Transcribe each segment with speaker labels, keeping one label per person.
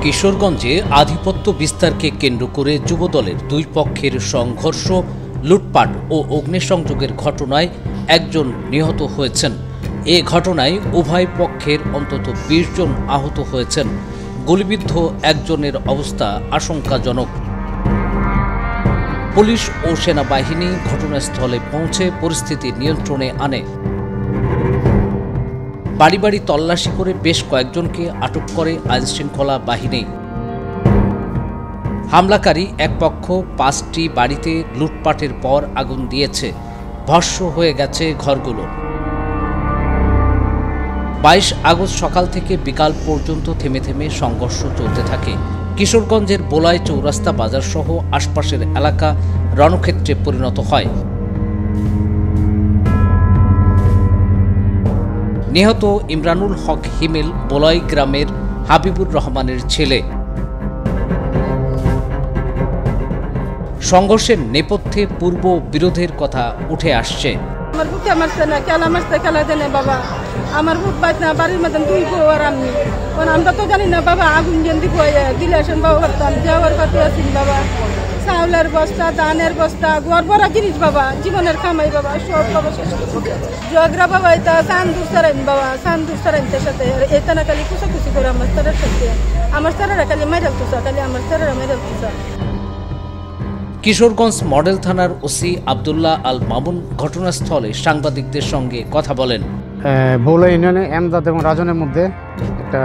Speaker 1: কিশোরগঞ্জে আধিপত্য বিস্তারকে কেন্দ্র করে যুবদলের দুই পক্ষের সংঘর্ষ, লুটপাট ও অগ্নিসংযোগের ঘটনায় একজন নিহত হয়েছেন। এ ঘটনায় উভয় পক্ষের অন্তত ২০ জন আহত হয়েছেন। গুলিবিদ্ধ একজনের অবস্থা আশঙ্কাজনক। পুলিশ ও সেনাবাহিনী ঘটনাস্থলে পৌঁছে পরিস্থিতি নিয়ন্ত্রণে আনে। বাড়ি বাড়ি তল্লাশি করে বেশ কয়েকজনকে আটক করে আইনশৃঙ্খলা বাহিনী। হামলাকারী এক পক্ষ ৫টি বাড়িতে লুটপাটের পর আগুন দিয়েছে। ভস্ম হয়ে গেছে ঘরগুলো। ২২ আগস্ট সকাল থেকে বিকাল পর্যন্ত থেমে থেমে সংঘর্ষ চলতে থাকে। কিশোরগঞ্জের বোলাই চৌরাস্তা বাজার সহ আশপাশের এলাকা রণক্ষেত্রে পরিণত হয়। নিহত ইমরানুল হক হিমেল বোলাই গ্রামের হাবিবুর রহমানের ছেলে। সংঘর্ষের নেপথ্যে পূর্ব বিরোধের কথা উঠে আসছে।
Speaker 2: আমার বুকে মারছে না, খেলা মারছে, খেলা দেনে বাবা। আমার বুক বাইত না, বাড়ির মতন দুই বউ আর আমি। আমরা তো জানি না বাবা, আগুন জ্ঞান দিব দিলে আসেন বাবা, করতাম যাওয়ার কথা আছেন বাবা। চাউলের বস্তা, ধানের বস্তা, ঘর ভরা জিনিস বাবা, জীবনের কামাই বাবা, সব বাবা শেষ করছে। জগরা বাবা এটা চান্দুর সারাইন বাবা, চান্দুর সারাইনটার সাথে এটা না খালি কুচাকুচি করে আমার স্যারের সাথে। আমার স্যারেরা খালি মাইরাল তুষা, খালি আমার স্যারেরা মাইরাল তুষা।
Speaker 1: কিশোরগঞ্জ মডেল থানার ওসি আব্দুল্লাহ আল মামুন ঘটনাস্থলে সাংবাদিকদের সঙ্গে কথা বলেন।
Speaker 3: বৌলা ইউনিয়নে এমদাদ এবং রাজনের মধ্যে একটা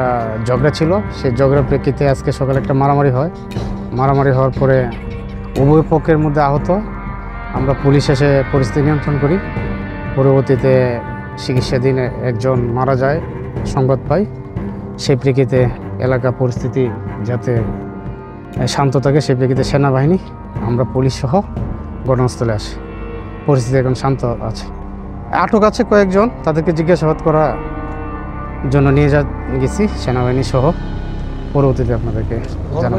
Speaker 3: ঝগড়া ছিল। সেই ঝগড়ার প্রেক্ষিতে আজকে সকালে একটা মারামারি হয়। মারামারি হওয়ার পরে উভয় পক্ষের মধ্যে আহত। আমরা পুলিশ এসে পরিস্থিতি নিয়ন্ত্রণ করি। পরবর্তীতে চিকিৎসাধীন একজন মারা যায় সংবাদ পাই। সেই প্রেক্ষিতে এলাকা পরিস্থিতি যাতে শান্ত থাকে সেই প্রেক্ষিতে সেনাবাহিনী, আমরা পুলিশ সহ ঘটনাস্থলে আসি। পরিস্থিতি এখন শান্ত আছে। আটক আছে কয়েকজন, তাদেরকে জিজ্ঞাসাবাদ করার জন্য নিয়ে গেছি সেনাবাহিনী সহ। পরবর্তীতে আপনাদেরকে জানাবো।